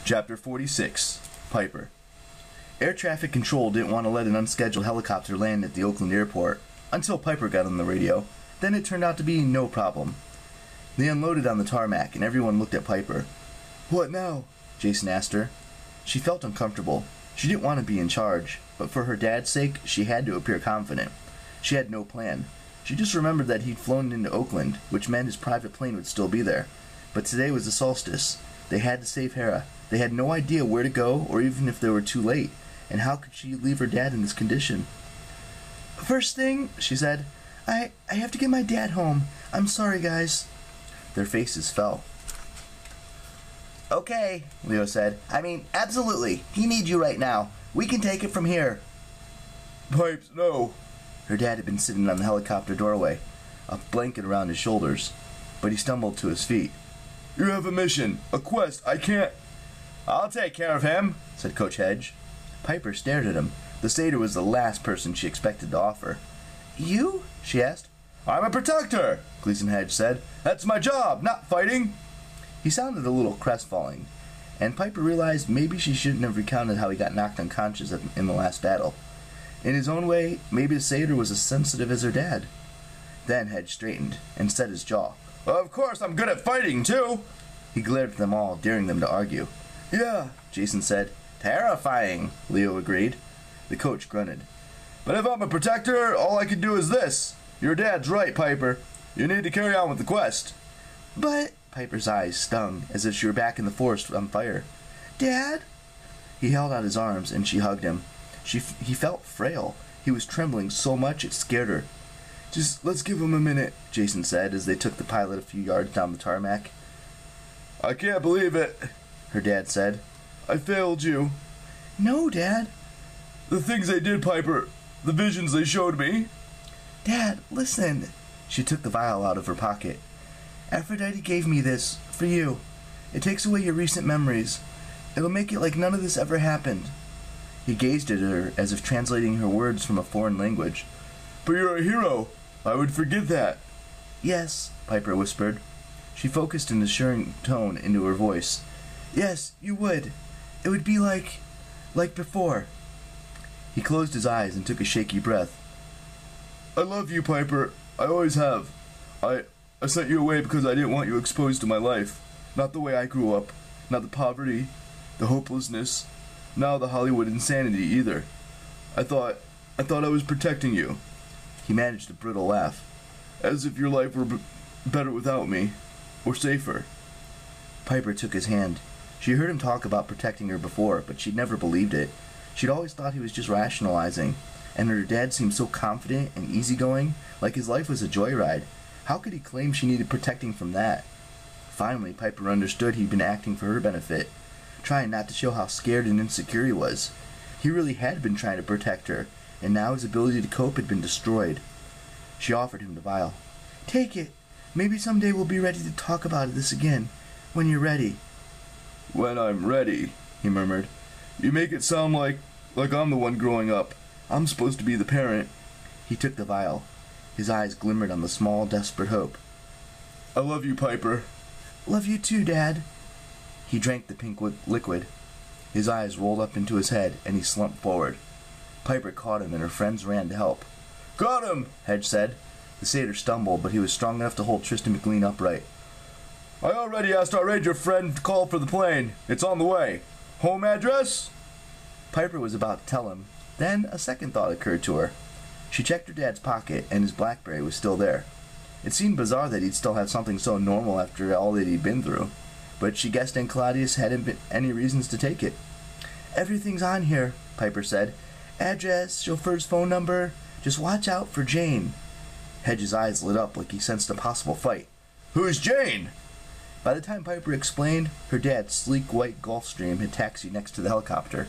Chapter 46. Piper. Air traffic control didn't want to let an unscheduled helicopter land at the Oakland airport until Piper got on the radio. Then it turned out to be no problem. They unloaded on the tarmac and everyone looked at Piper. "What now?" Jason asked her. She felt uncomfortable. She didn't want to be in charge, but for her dad's sake, she had to appear confident. She had no plan. She just remembered that he'd flown into Oakland, which meant his private plane would still be there. But today was the solstice. They had to save Hera. They had no idea where to go, or even if they were too late. And how could she leave her dad in this condition? "First thing," she said, I have to get my dad home. I'm sorry, guys." Their faces fell. "Okay," Leo said. Absolutely. He needs you right now. We can take it from here." "Pipes, no." Her dad had been sitting on the helicopter doorway, a blanket around his shoulders, but he stumbled to his feet. "You have a mission, a quest. I can't." "I'll take care of him," said Coach Hedge. Piper stared at him. The satyr was the last person she expected to offer. "You?" she asked. "I'm a protector," Gleason Hedge said. "That's my job, not fighting." He sounded a little crestfallen, and Piper realized maybe she shouldn't have recounted how he got knocked unconscious in the last battle. In his own way, maybe the satyr was as sensitive as her dad. Then Hedge straightened and set his jaw. "Of course I'm good at fighting, too." He glared at them all, daring them to argue. "Yeah," Jason said. "Terrifying," Leo agreed. The coach grunted. "But if I'm a protector, all I can do is this. Your dad's right, Piper. You need to carry on with the quest." "But—" Piper's eyes stung, as if she were back in the forest on fire. "Dad?" He held out his arms, and she hugged him. He felt frail. He was trembling so much it scared her. "Just let's give him a minute," Jason said, as they took the pilot a few yards down the tarmac. "I can't believe it," her dad said. "I failed you." "No, Dad." "The things they did, Piper. The visions they showed me." "Dad, listen." She took the vial out of her pocket. "Aphrodite gave me this, for you. It takes away your recent memories. It'll make it like none of this ever happened." He gazed at her as if translating her words from a foreign language. "But you're a hero. I would forget that." "Yes," Piper whispered. She focused an assuring tone into her voice. "Yes, you would. It would be like before." He closed his eyes and took a shaky breath. "I love you, Piper. I always have. I sent you away because I didn't want you exposed to my life. Not the way I grew up. Not the poverty, the hopelessness, now the Hollywood insanity either. I thought I was protecting you." He managed a brittle laugh. "As if your life were better without me. Or safer." Piper took his hand. She heard him talk about protecting her before, but she'd never believed it. She'd always thought he was just rationalizing, and her dad seemed so confident and easygoing, like his life was a joyride. How could he claim she needed protecting from that? Finally, Piper understood he'd been acting for her benefit, trying not to show how scared and insecure he was. He really had been trying to protect her, and now his ability to cope had been destroyed. She offered him the vial. "Take it. Maybe someday we'll be ready to talk about this again, when you're ready." "When I'm ready," he murmured. "You make it sound like I'm the one growing up. I'm supposed to be the parent." He took the vial. His eyes glimmered on the small, desperate hope. "I love you, Piper." "Love you too, Dad." He drank the pink liquid. His eyes rolled up into his head, and he slumped forward. Piper caught him, and her friends ran to help. "Got him," Hedge said. The satyr stumbled, but he was strong enough to hold Tristan McLean upright. "I already asked our ranger friend to call for the plane. It's on the way. Home address?" Piper was about to tell him. Then a second thought occurred to her. She checked her dad's pocket, and his BlackBerry was still there. It seemed bizarre that he'd still have something so normal after all that he'd been through, but she guessed Claudius hadn't been any reasons to take it. "Everything's on here," Piper said. "Address, chauffeur's phone number. Just watch out for Jane." Hedge's eyes lit up like he sensed a possible fight. "Who's Jane?" By the time Piper explained, her dad's sleek white Gulfstream had taxied next to the helicopter.